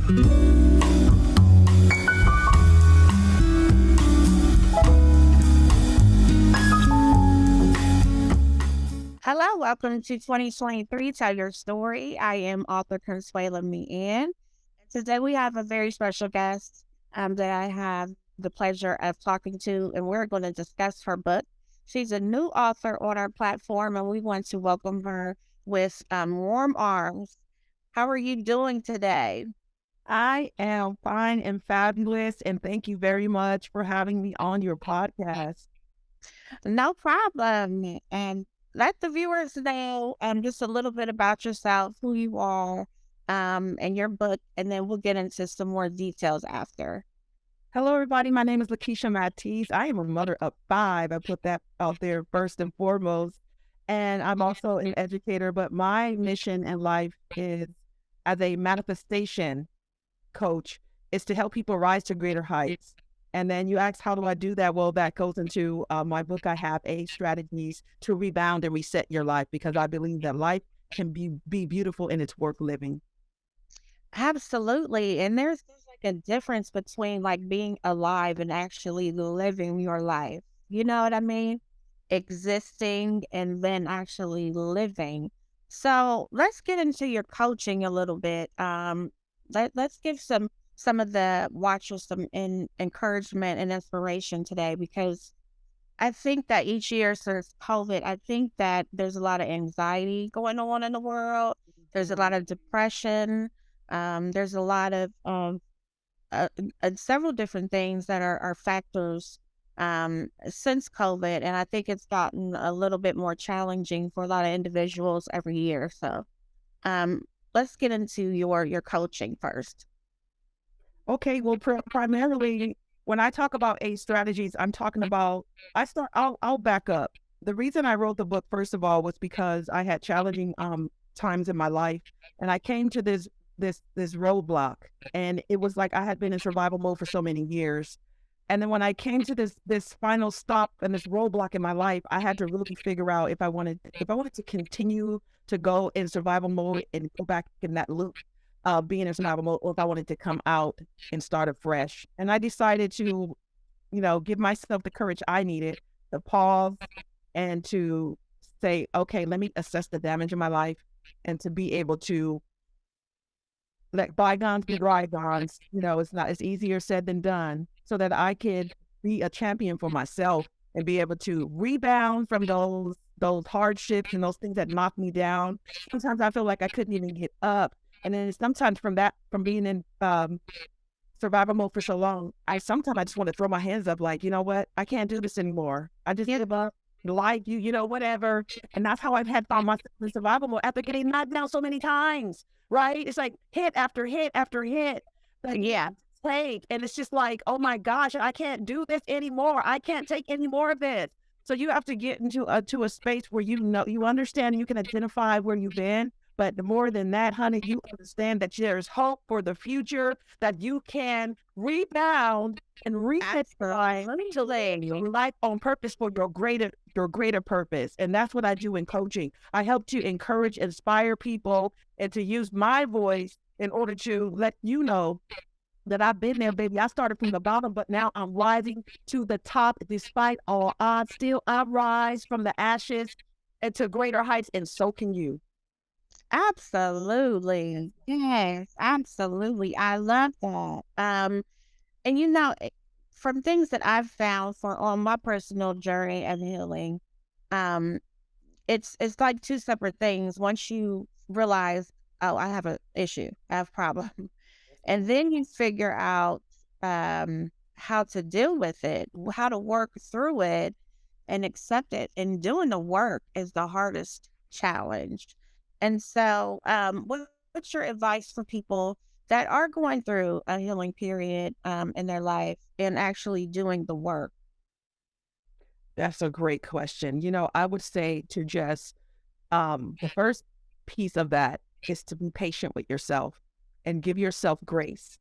Hello, welcome to 2023 Tell Your Story. I am author Consuela Meehan. Today we have a very special guest that I have the pleasure of talking to, and we're going to discuss her book. She's a new author on our platform, and we want to welcome her with warm arms. How are you doing today? I am fine and fabulous, and thank you very much for having me on your podcast. No problem. And let the viewers know just a little bit about yourself, who you are, and your book, and then we'll get into some more details after. Hello, everybody. My name is Lakeysha Mattis. I am a mother of five. I put that out there first and foremost. And I'm also an educator, but my mission in life is as a manifestation coach is to help people rise to greater heights. And then you ask, how do I do that? Well, that goes into my book. I have 8 strategies to rebound and reset your life, because I believe that life can be beautiful and it's worth living. Absolutely. And there's like a difference between like being alive and actually living your life. You know what I mean? Existing and then actually living. So let's get into your coaching a little bit. Let's give some of the watchers some encouragement and inspiration today, because I think that each year since COVID, I think that there's a lot of anxiety going on in the world. There's a lot of depression. There's a lot of several different things that are factors since COVID, and I think it's gotten a little bit more challenging for a lot of individuals every year. So, um, let's get into your coaching first. Okay, well, primarily when I talk about 8 strategies, I'm talking about, I'll back up. The reason I wrote the book, first of all, was because I had challenging times in my life, and I came to this roadblock, and it was like I had been in survival mode for so many years. And then when I came to this final stop and this roadblock in my life, I had to really figure out if I wanted to continue to go in survival mode and go back in that loop, being in survival mode, or if I wanted to come out and start afresh. And I decided to, give myself the courage I needed to pause and to say, okay, let me assess the damage in my life, and to be able to let bygones be bygones. It's easier said than done, so that I could be a champion for myself and be able to rebound from those hardships and those things that knocked me down. Sometimes I feel like I couldn't even get up. And then sometimes from being in survival mode for so long, I sometimes just want to throw my hands up, like, you know what? I can't do this anymore. I just give up, like whatever. And that's how I've found myself in survival mode after getting knocked down so many times, right? It's like hit after hit after hit. Like, Yeah. take, and it's just like, oh my gosh, I can't do this anymore. I can't take any more of this. So you have to get into to a space where you understand and you can identify where you've been. But more than that, honey, you understand that there's hope for the future, that you can rebound and reset your life on purpose for your greater purpose. And that's what I do in coaching. I help to encourage, inspire people, and to use my voice in order to let you know that I've been there, baby. I started from the bottom, but now I'm rising to the top despite all odds. Still, I rise from the ashes and to greater heights, and so can you. Absolutely. Yes, absolutely. I love that. And from things that I've found for on my personal journey of healing, um, it's like two separate things. Once you realize, oh, I have a issue, I have a problem, and then you figure out how to deal with it, how to work through it and accept it. And doing the work is the hardest challenge. And so, what's your advice for people that are going through a healing period in their life and actually doing the work? That's a great question. I would say to just the first piece of that is to be patient with yourself and give yourself grace.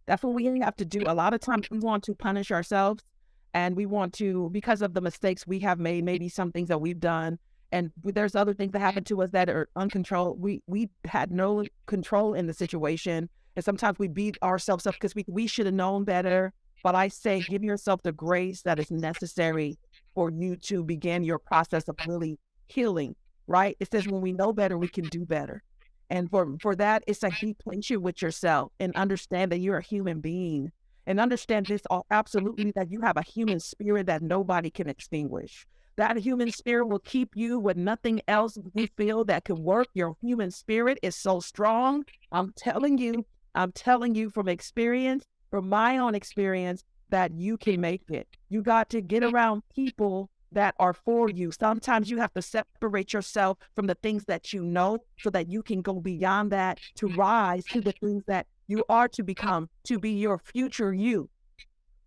That's what we have to do. A lot of times we want to punish ourselves, and we want to, because of the mistakes we have made, maybe some things that we've done, and there's other things that happen to us that are uncontrolled. We had no control in the situation, And sometimes we beat ourselves up because we should have known better. But I say, give yourself the grace that is necessary for you to begin your process of really healing, right? It says when we know better, we can do better. And for that, it's like be patient with yourself and understand that you're a human being and understand this absolutely that you have a human spirit that nobody can extinguish. That human spirit will keep you with nothing else you feel that could work. Your human spirit is so strong. I'm telling you, I'm telling you from experience, from my own experience, that you can make it. You got to get around people that are for you. Sometimes you have to separate yourself from the things that you know so that you can go beyond that to rise to the things that you are to become, to be your future you,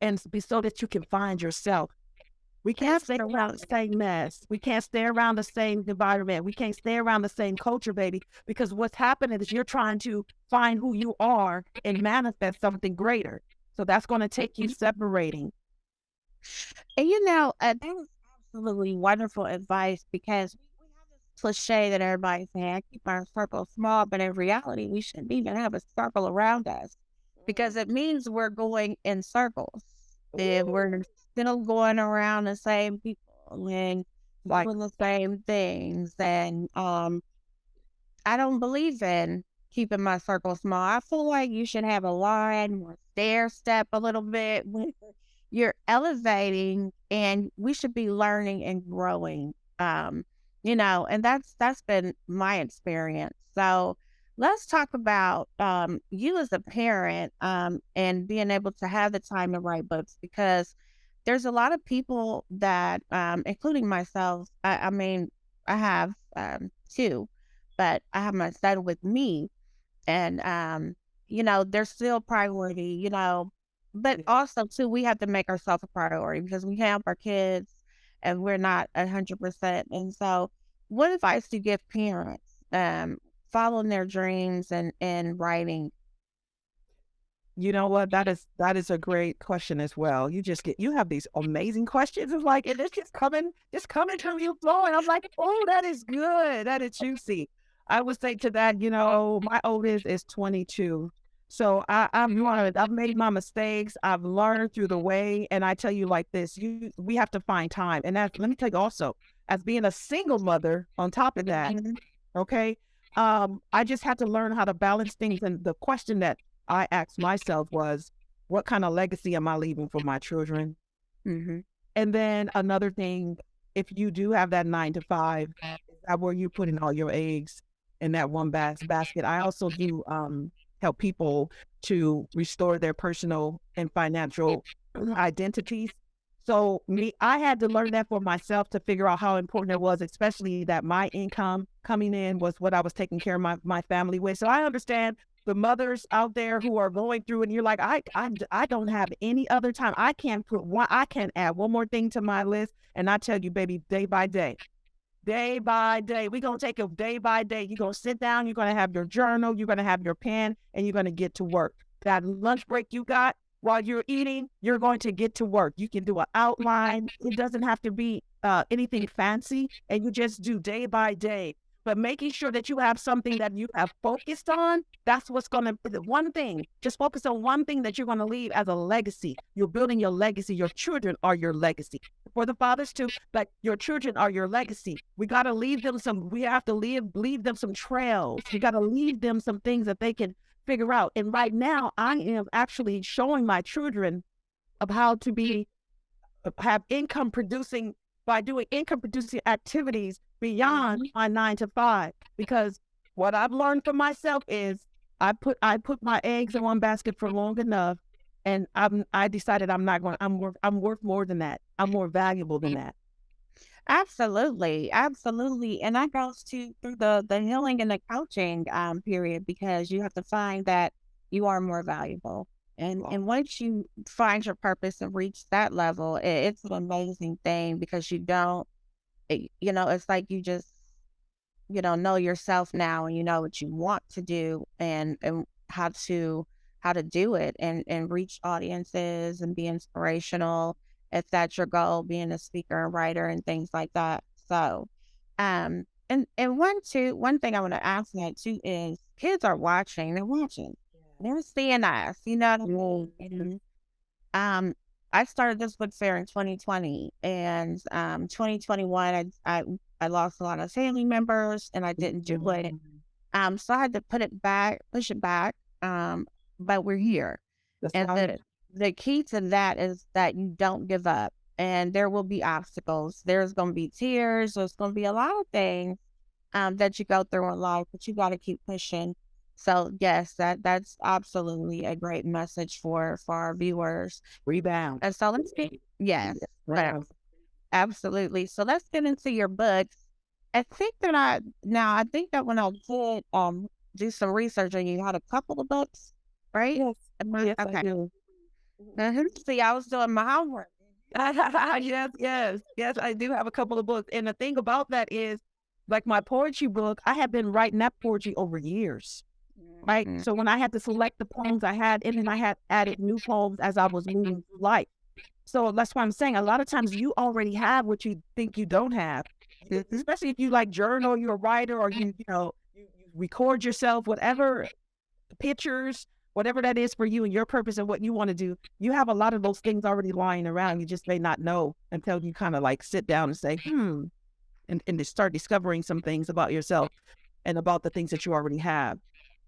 and be so that you can find yourself. We can't stay around the same mess. We can't stay around the same environment. We can't stay around the same culture, baby, because what's happening is you're trying to find who you are and manifest something greater. So that's going to take you separating. And that was absolutely wonderful advice because we have this cliche that everybody's saying, I keep our circle small, but in reality, we shouldn't even have a circle around us because it means we're going in circles and we're still going around the same people and Like, doing the same things. And I don't believe in keeping my circle small. I feel like you should have a line or stair step a little bit. You're elevating and we should be learning and growing. And that's been my experience. So let's talk about you as a parent and being able to have the time to write books because there's a lot of people that including myself, I mean, I have two, but I have my son with me and there's still priority, but also too, we have to make ourselves a priority because we have our kids and we're not 100%. And so what advice do you give parents following their dreams and writing? you know what? That is a great question as well. You have these amazing questions. It's like, and it's just coming from you flowing. I'm like, oh, that is good. That is juicy. I would say to that, my oldest is 22. So I've learned, I've made my mistakes. I've learned through the way. And I tell you like this, we have to find time. And let me tell you also, as being a single mother on top of that, Mhm. okay. I just had to learn how to balance things. And the question that I asked myself was, what kind of legacy am I leaving for my children? Mhm. And then another thing, if you do have that 9 to 5, is that where you put in all your eggs in that one basket? I also do help people to restore their personal and financial identities. So I had to learn that for myself to figure out how important it was, especially that my income coming in was what I was taking care of my family with. So I understand the mothers out there who are going through and you're like, I don't have any other time. I can't add one more thing to my list. And I tell you, baby, day by day, we're going to take it day by day. You're going to sit down, you're going to have your journal, you're going to have your pen, and you're going to get to work. That lunch break you got while you're eating, you're going to get to work. You can do an outline. It doesn't have to be anything fancy, and you just do day by day. But making sure that you have something that you have focused on, that's what's going to be the one thing. Just focus on one thing that you're going to leave as a legacy. You're building your legacy. Your children are your legacy. For the fathers too, but your children are your legacy. We got to we have to leave them some trails. We got to leave them some things that they can figure out. And right now, I am actually showing my children of how to have income producing by doing income producing activities beyond my 9 to 5. Because what I've learned for myself is I put my eggs in one basket for long enough, and I decided I'm not going. I'm worth more than that. I'm more valuable than that. Absolutely, absolutely, and that goes to through the healing and the coaching period because you have to find that you are more valuable, and once you find your purpose and reach that level, it's an amazing thing because you don't, it's like you just know yourself now and you know what you want to do and how to do it and reach audiences and be inspirational if that's your goal, being a speaker and writer and things like that. So, and one thing I want to ask that too is kids are watching, they're watching. they're seeing us, you know what I mean? And, um, I started this book fair in 2020, and 2021, I lost a lot of family members, and I didn't do it. Mhm. So I had to push it back. Um, but we're here. That's And right. the key to that is that you don't give up. And there will be obstacles. There's gonna be tears, there's gonna be a lot of things that you go through in life, but you gotta keep pushing. So yes, that's absolutely a great message for our viewers. Rebound. And so let's get yes, Yes, but round. absolutely. So let's get into your books. I think that when I did do some research on you, you had a couple of books, right? Yes. Yes, I Okay. do. Mhm. See, I was doing my homework. Yes, yes, yes, I do have a couple of books, and the thing about that is, like my poetry book, I have been writing that poetry over years, right? Mhm. So when I had to select the poems I had, and then I had added new poems as I was moving through life. So that's why I'm saying a lot of times you already have what you think you don't have, Mhm. especially if you like journal, you're a writer, or you record yourself, whatever pictures, whatever that is for you and your purpose and what you want to do, you have a lot of those things already lying around. You just may not know until you kind of like sit down and say, and to start discovering some things about yourself and about the things that you already have.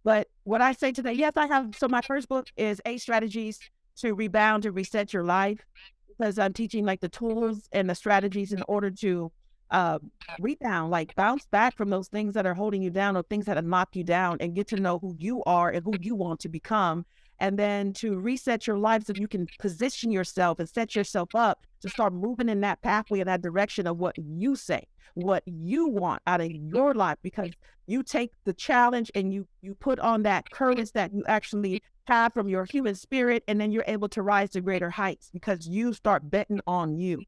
But what I say today, yes, I have. So my first book is 8 Strategies to Rebound to Reset Your Life, because I'm teaching like the tools and the strategies in order to uh, rebound, like bounce back from those things that are holding you down or things that have knocked you down, and get to know who you are and who you want to become. And then to reset your life so you can position yourself and set yourself up to start moving in that pathway, in that direction of what you say, what you want out of your life, because you take the challenge and you put on that courage that you actually have from your human spirit, and then you're able to rise to greater heights because you start betting on you,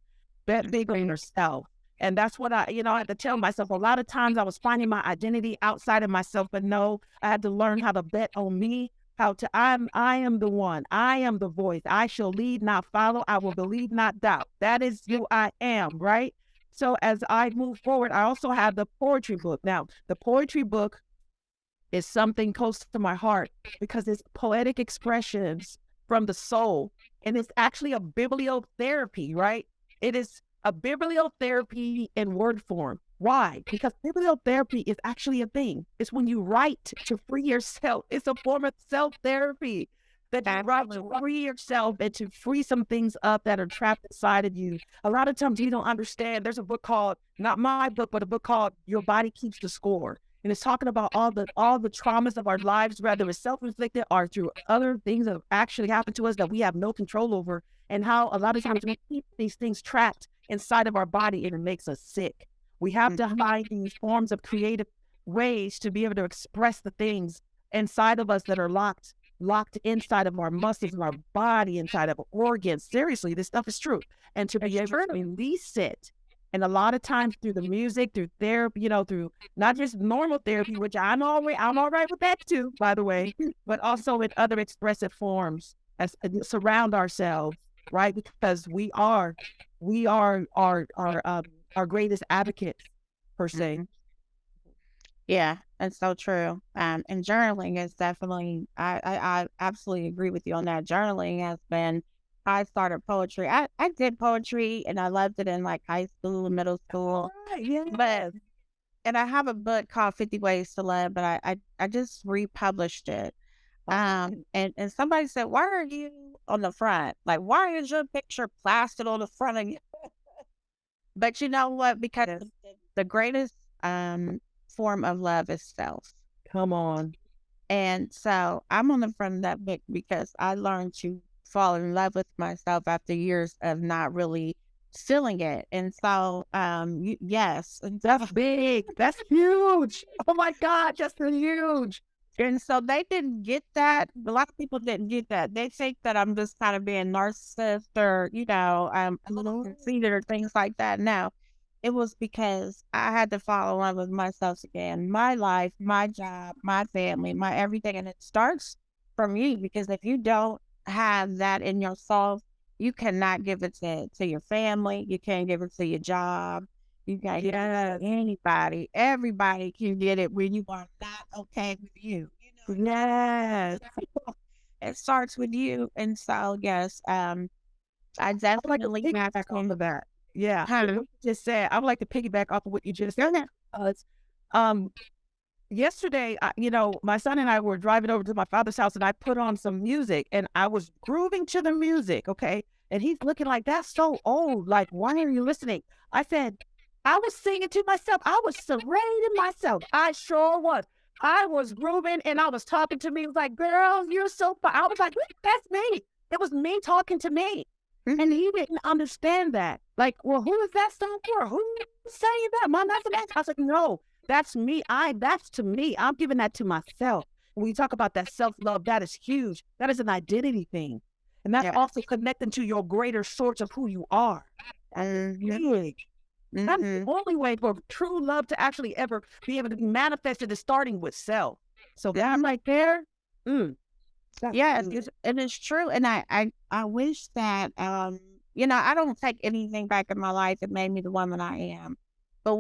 bet big on yourself. And that's what I had to tell myself. A lot of times I was finding my identity outside of myself, but no, I had to learn how to bet on me, how to, I am the one, I am the voice. I shall lead, not follow. I will believe, not doubt. That is who I am, right? So as I move forward, I also have the poetry book. Now, the poetry book is something close to my heart because it's poetic expressions from the soul. And it's actually a bibliotherapy, right? It is a bibliotherapy in word form. Why? Because bibliotherapy is actually a thing. It's when you write to free yourself. It's a form of self therapy that you write to Absolutely. free yourself and to free some things up that are trapped inside of you. A lot of times we don't understand. There's a book called, not my book, but a book called Your Body Keeps the Score, and it's talking about all the traumas of our lives, whether it's self-inflicted or through other things that have actually happened to us that we have no control over, and how a lot of times we keep these things trapped inside of our body and it makes us sick. We have to Mhm. find these forms of creative ways to be able to express the things inside of us that are locked inside of our muscles, of our body, inside of our organs. Seriously, this stuff is true. And to be It's able true. to release it. And a lot of times through the music, through therapy, through not just normal therapy, which I'm all right with that too, by the way, but also in other expressive forms as surround ourselves, right? Because we are our greatest advocates per se. Mhm. Yeah, that's so true. And journaling is definitely, I absolutely agree with you on that. Journaling has been, I started poetry. I did poetry and I loved it in like high school and middle school. Right, But, yes. and I have a book called 50 Ways to Love, but I just republished it. Oh, And somebody said, why are you on the front? Like, why is your picture plastered on the front of you? But you know what? Because yes. the greatest form of love is self. Come on. And so I'm on the front of that book because I learned to fall in love with myself after years of not really feeling it. And so, yes. That's big. That's huge. Oh my God, that's huge. And so they didn't get that. A lot of people didn't get that. They think that I'm just kind of being narcissist or, I'm a little conceited or things like that. No, it was because I had to fall in love with myself again. My life, my job, my family, my everything. And it starts from you because if you don't have that in yourself, you cannot give it to your family. You can't give it to your job. You can't give it to Yes. anybody. Everybody can get it when you are not okay with you. Yes. It starts with you. And so, yes, I I would like to definitely have piggyback on to the that. Yeah. kind What of you just said, I would like to piggyback off of what you just go said. there. Because, um, yesterday, my son and I were driving over to my father's house and I put on some music and I was grooving to the music. Okay. And he's looking like, that's so old. Like, why are you listening? I said, I was singing to myself. I was serenading myself. I sure was. I was grooving and I was talking to me. It was like, girl, you're so fine. I was like, that's me. It was me talking to me. And Mhm. he didn't understand that. Like, well, who is that song for? Who's saying that? Mom, that's an I was like, no, that's me. That's to me. I'm giving that to myself. When you talk about that self-love, that is huge. That is an identity thing. And that's Yeah. also connecting to your greater source of who you are. That's Mhm. big. That's the Mhm. only way for true love to actually ever be able to be manifested is starting with self. So Yeah. that right there, mm, that's Yes, good. and it's true. And I wish that, I don't take anything back in my life that made me the woman I am. But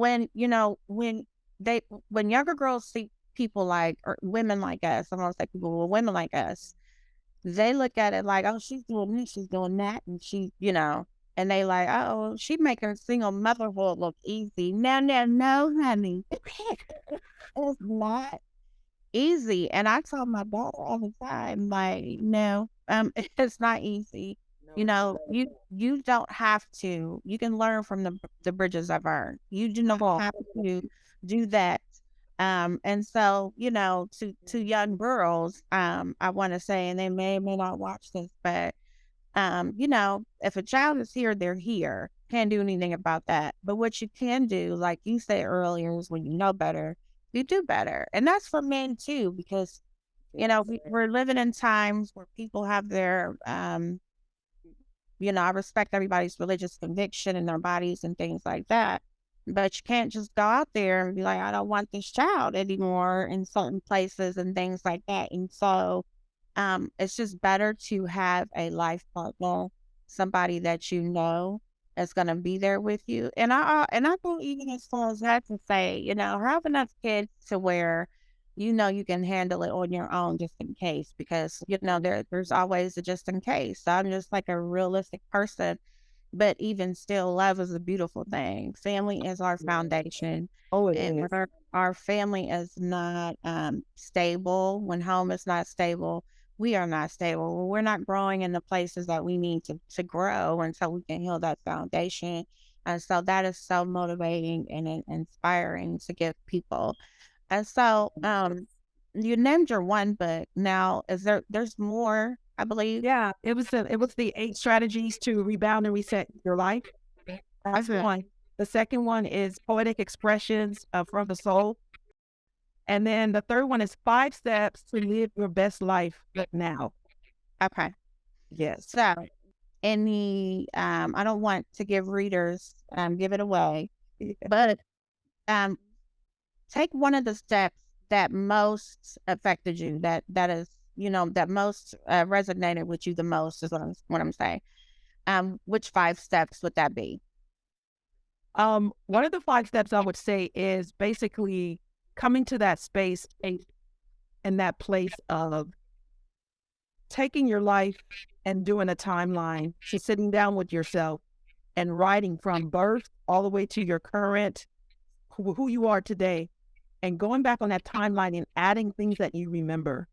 they, when younger girls see people like, or women like us, I don't say people, well, women like us, they look at it like, oh, she's doing this, she's doing that. And and they like, oh, she making single motherhood look easy. No, no, no, honey. It's not easy. And I tell my daughter all the time, like, no, it's not easy. No, it's not. You don't have to. You can learn from the bridges I've earned. You do not Oh, have to do that. And so, to young girls, I want to say, and they may or may not watch this, but if a child is here, they're here. Can't do anything about that. But what you can do, like you said earlier, is when you know better, you do better. And that's for men too, because, yes. we're living in times where people have their, I respect everybody's religious conviction and their bodies and things like that. But you can't just go out there and be like, I don't want this child anymore in certain places and things like that. And so, it's just better to have a life partner, somebody that you know is going to be there with you. And I go even as far as that to say, have enough kids to where you can handle it on your own just in case, because there's always a just in case. So I'm just like a realistic person, but even still, love is a beautiful thing. Family is our foundation. Oh, it And when is. our family is not stable, when home is not stable, we are not stable. When we're not growing in the places that we need to grow, and so we can heal that foundation. And so that is so motivating and inspiring to give people. And so, you named your one book. Now, there's more, I believe. Yeah, it was the 8 strategies to rebound and reset your life. That's Okay. one. The second one is poetic expressions from the soul. And then the third one is 5 steps to live your best life now. Okay. Yes. So, I don't want to give readers, give it away, but um, take one of the steps that most affected you, that is, that most resonated with you the most, is what I'm saying. Which 5 steps would that be? One of the 5 steps I would say is basically coming to that space and that place of taking your life and doing a timeline, just sitting down with yourself and writing from birth all the way to your current, who you are today, and going back on that timeline and adding things that you remember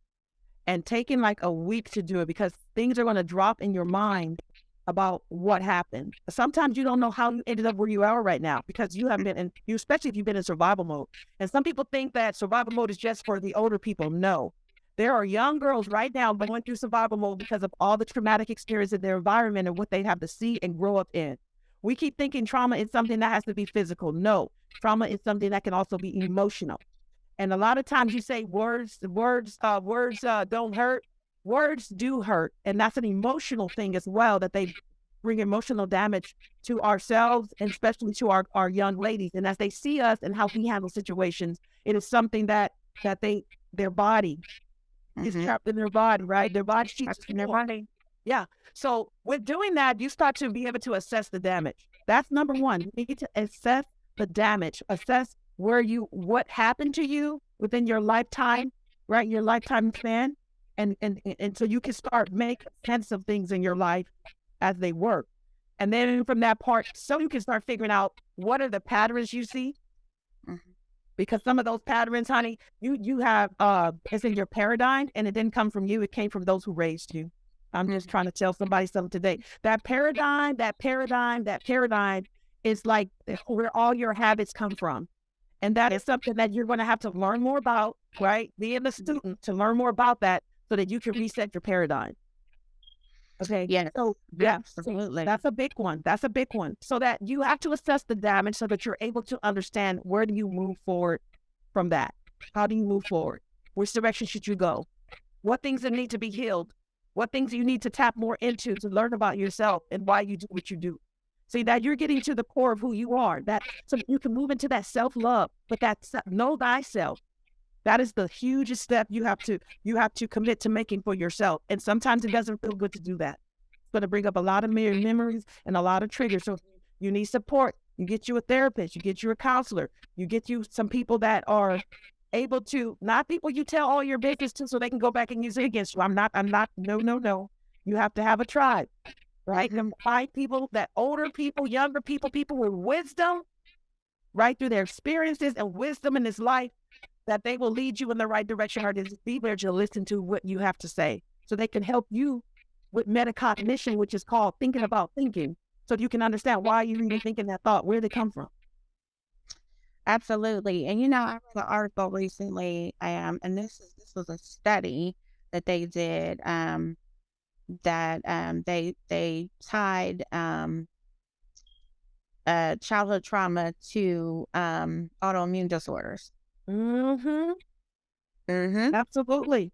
and taking like a week to do it, because things are going to drop in your mind about what happened. Sometimes you don't know how you ended up where you are right now because you have been in, you especially if you've been in survival mode. And some people think that survival mode is just for the older people. No. There are young girls right now going through survival mode because of all the traumatic experience in their environment and what they have to see and grow up in. We keep thinking trauma is something that has to be physical. No, trauma is something that can also be emotional. And a lot of times you say words don't hurt. Words do hurt. And that's an emotional thing as well, that they bring emotional damage to ourselves and especially to our young ladies. And as they see us and how we handle situations, it is something that their body is Mm-hmm. trapped in their body, right? Their body teaches Touching their more. body. Yeah. So with doing that, you start to be able to assess the damage. That's number one. You need to assess the damage, assess what happened to you within your lifetime, right? Your lifetime span. And so you can start make sense of things in your life as they work. And then from that part, so you can start figuring out what are the patterns you see, Mhm. because some of those patterns, honey, you have it's in your paradigm, and it didn't come from you, it came from those who raised you. I'm just Mhm. trying to tell somebody something today. That paradigm is like where all your habits come from. And that is something that you're going to have to learn more about, right? Being a student to learn more about that so that you can reset your paradigm. Okay. Yes, So yeah, so absolutely. that's a big one. That's a big one. So that you have to assess the damage so that you're able to understand where do you move forward from that? How do you move forward? Which direction should you go? What things that need to be healed? What things you need to tap more into to learn about yourself and why you do what you do? See that you're getting to the core of who you are. That so you can move into that self-love, but that know thyself. That is the hugest step you have to commit to making for yourself. And sometimes it doesn't feel good to do that. It's going to bring up a lot of memories and a lot of triggers. So you need support. You get you a therapist. You get you a counselor. You get you some people that are able to, not people you tell all your business to so they can go back and use it against you. I'm not, no, no, no. You have to have a tribe, right? And find people that older people, younger people, people with wisdom, right, through their experiences and wisdom in this life, that they will lead you in the right direction, or just be there to listen to what you have to say so they can help you with metacognition, which is called thinking about thinking, so you can understand why you're even thinking that thought, where they come from. Absolutely. And I read an article recently, and this was a study that they did, that they tied childhood trauma to autoimmune disorders. Mm-hmm. Hmm. Absolutely.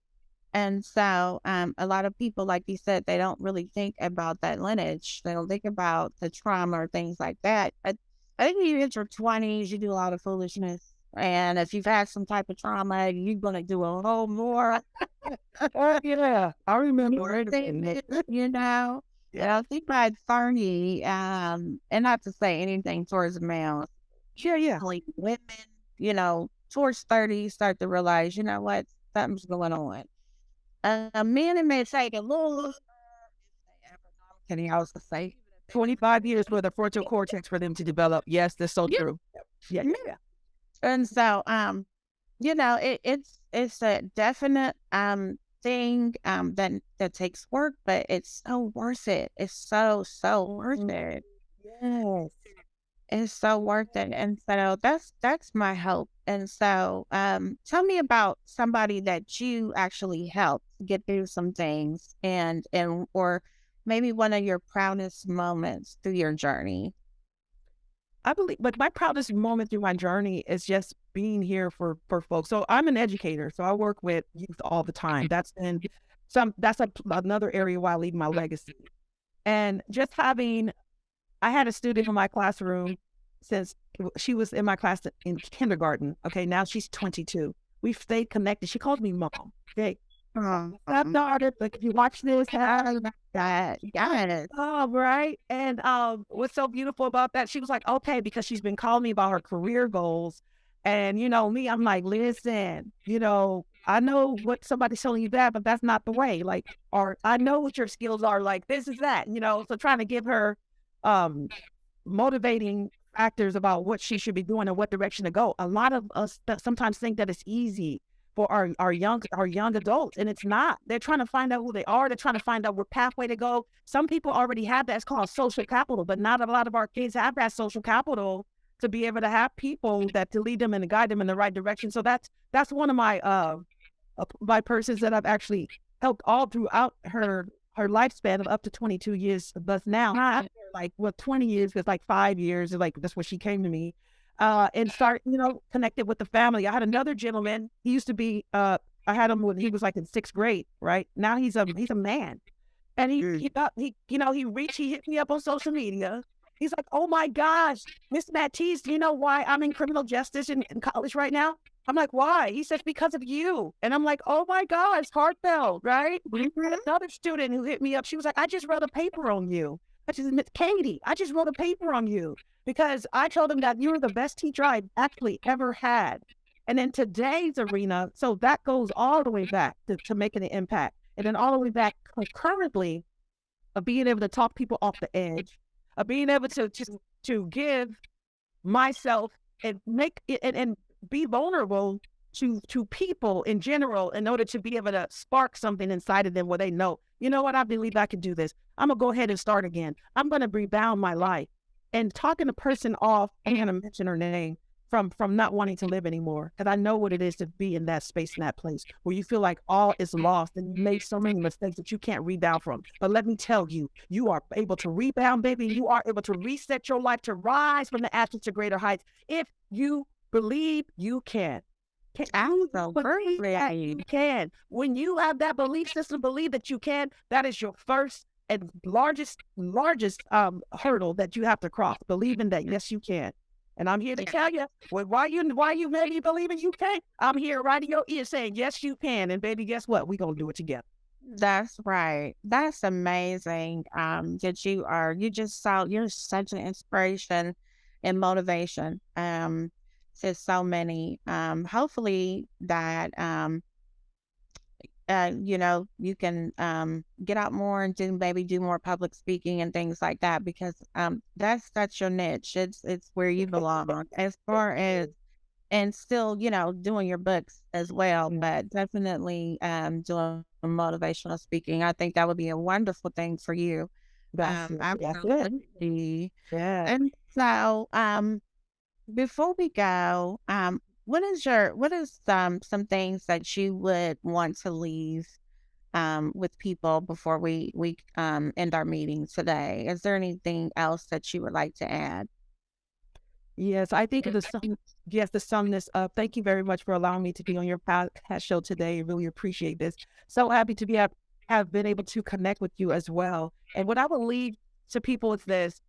And so a lot of people, like you said, they don't really think about that lineage. They don't think about the trauma or things like that. I think when you hit your 20s, you do a lot of foolishness. And if you've had some type of trauma, you're going to do a whole more, Yeah, I remember. more Wait a things, minute. you know? And Yeah. I think by 30, and not to say anything towards males, Yeah, yeah. usually women, towards 30, start to realize, you know what, something's going on. Men, it may take a little, can he also say, 25 years for the frontal cortex for them to develop. Yes, that's so yeah, true. Yeah, yeah. yeah, yeah. And so, it's a definite thing that takes work, but it's so worth it. It's so worth Mm, it. yes. It's so worth it. And so that's my hope. And so, tell me about somebody that you actually helped get through some things, and or maybe one of your proudest moments through your journey. I believe, but my proudest moment through my journey is just being here for folks. So I'm an educator, so I work with youth all the time. That's another area where I leave my legacy. And just having, I had a student in my classroom since she was in my class in kindergarten. Okay, now she's 22. We've stayed connected. She calls me mom. Okay, Oh, stepdaughter, like if you watch this, I love that. Yes. right. And what's so beautiful about that? She was like, okay, because she's been calling me about her career goals. And me, I'm like, listen, I know what somebody's telling you that, but that's not the way. Like, or I know what your skills are, like this is that, so trying to give her um motivating factors about what she should be doing and what direction to go. A lot of us sometimes think that it's easy for our young adults, and it's not. They're trying to find out who they are. They're trying to find out what pathway to go. Some people already have that. It's called social capital, but not a lot of our kids have that social capital to be able to have people that to lead them and guide them in the right direction. So that's one of my persons that I've actually helped all throughout her lifespan of up to 22 years. But now, not like 20 years, because like 5 years, like that's when she came to me, and start connected with the family. I had another gentleman. He used to be I had him when he was like in sixth grade. Right now, he's a man. And he Mm. got he hit me up on social media. He's like, "Oh my gosh, Miss Mattis, do you know why I'm in criminal justice in college right now?" I'm like, "Why?" He says, "Because of you." And I'm like, "Oh my gosh, heartfelt, right?" We had another student who hit me up. She was like, "I just wrote a paper on you." I just Miss Katie, I just wrote a paper on you because I told him that you were the best teacher I'd actually ever had. And in today's arena, so that goes all the way back to making an impact. And then all the way back currently of being able to talk people off the edge, of being able to give myself and make it and be vulnerable to people in general in order to be able to spark something inside of them where they know, you know what, I believe I can do this. I'm gonna go ahead and start again. I'm gonna rebound my life. And talking a person off, I'm gonna mention her name, from not wanting to live anymore. Because I know what it is to be in that space, in that place where you feel like all is lost and you made so many mistakes that you can't rebound from. But let me tell you, you are able to rebound, baby. You are able to reset your life to rise from the ashes to greater heights if you believe you can. Can you believe that you Absolutely. can? When you have that belief system, believe that you can, that is your first and largest hurdle that you have to cross. Believing that yes, you can. And I'm here to tell you, well, why you maybe believing you can? I'm here right in your ear saying yes, you can. And baby, guess what? We gonna do it together. That's right. That's amazing. That you just saw, you're such an inspiration and motivation. To so many. Hopefully that, you can, get out more and do more public speaking and things like that because, that's your niche. It's where you belong as far as, and still, doing your books as well, Yeah, but definitely, doing motivational speaking. I think that would be a wonderful thing for you. that's it. Absolutely. Yeah. And so, before we go, what is some things that you would want to leave with people before we end our meeting today? Is there anything else that you would like to add? Yes, I think the sum this up. Thank you very much for allowing me to be on your podcast show today. I really appreciate this. So happy to have been able to connect with you as well. And what I will leave to people is this: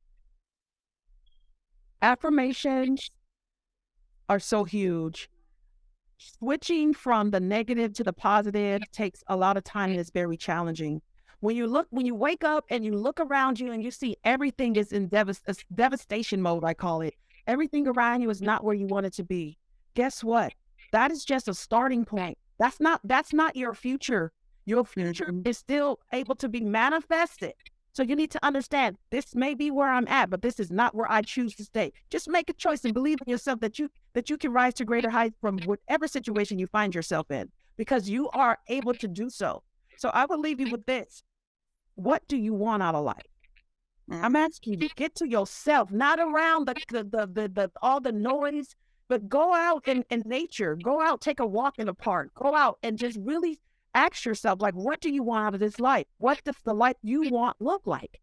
affirmations are so huge. Switching from the negative to the positive takes a lot of time and it's very challenging. When you wake up and you look around you and you see everything is in devastation mode, I call it. Everything around you is not where you want it to be. Guess what? That is just a starting point. That's not your future. Your future is still able to be manifested. So you need to understand this may be where I'm at, but this is not where I choose to stay. Just make a choice and believe in yourself that you can rise to greater heights from whatever situation you find yourself in, because you are able to do so. So I will leave you with this. What do you want out of life? Mm, I'm asking you to get to yourself, not around the all the noise, but go out in nature. Go out, take a walk in the park. Go out and just really ask yourself, like, what do you want out of this life? What does the life you want look like?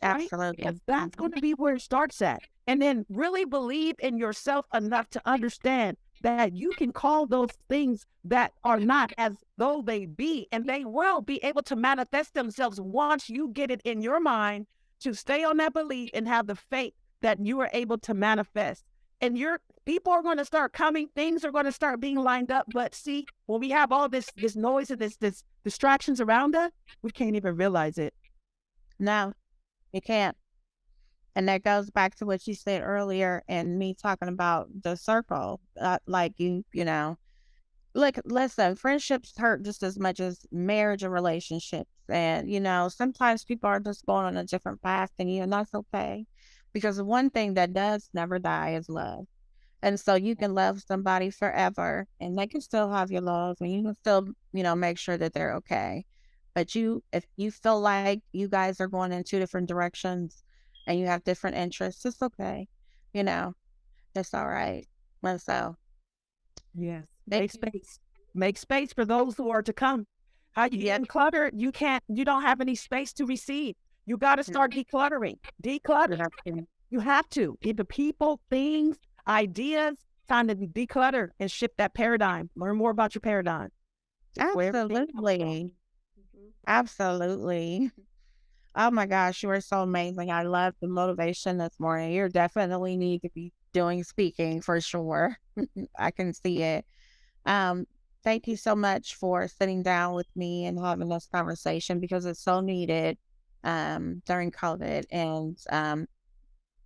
Right? absolutely. Because that's going Mhm. to be where it starts at. And then really believe in yourself enough to understand that you can call those things that are not as though they be, and they will be able to manifest themselves once you get it in your mind to stay on that belief and have the faith that you are able to manifest. And your people are going to start coming, things are going to start being lined up. But see, when we have all this noise and this distractions around us, we can't even realize it. No, you can't. And that goes back to what you said earlier and me talking about the circle. Like look, listen, friendships hurt just as much as marriage and relationships. And, sometimes people are just going on a different path than you, and that's okay. Because the one thing that does never die is love. And so you can love somebody forever and they can still have your love and you can still, make sure that they're okay. But if you feel like you guys are going in two different directions and you have different interests, it's okay. You know, it's all right. And so Yes. thank Make you. space. Make space for those who are to come. How you Yeah. getting cluttered? You don't have any space to receive. You got to start decluttering. Declutter. You have to. Either people, things, ideas, time to declutter and shift that paradigm. Learn more about your paradigm. It's where everything comes from. Absolutely. Absolutely. Oh my gosh, you are so amazing. I love the motivation this morning. You definitely need to be doing speaking for sure. I can see it. Um, Thank you so much for sitting down with me and having this conversation because it's so needed during COVID. And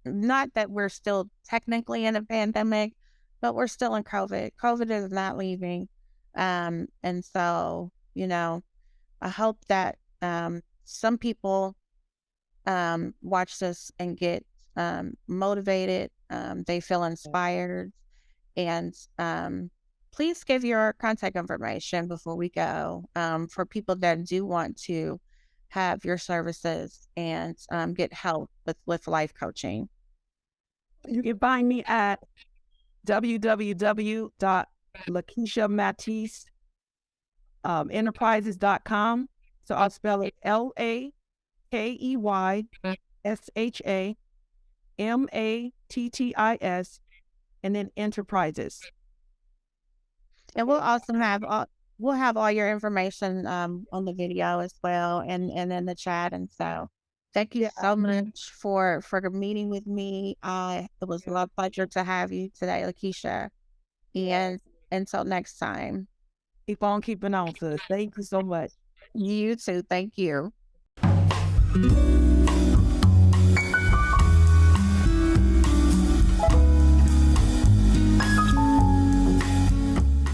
not that we're still technically in a pandemic, but we're still in COVID. COVID is not leaving. And so, I hope that some people watch this and get motivated. They feel inspired. And please give your contact information before we go for people that do want to have your services and get help with life coaching. You can find me at www.lakeyshamattis enterprises.com. So I'll spell it LakeyshaMattis and then enterprises. And we'll have all your information on the video as well and in the chat. And so thank you Yeah, so much for the meeting with me. It was a pleasure to have you today, Lakeisha. And until next time. keep on keeping on, sis. Thank you so much. You too. Thank you.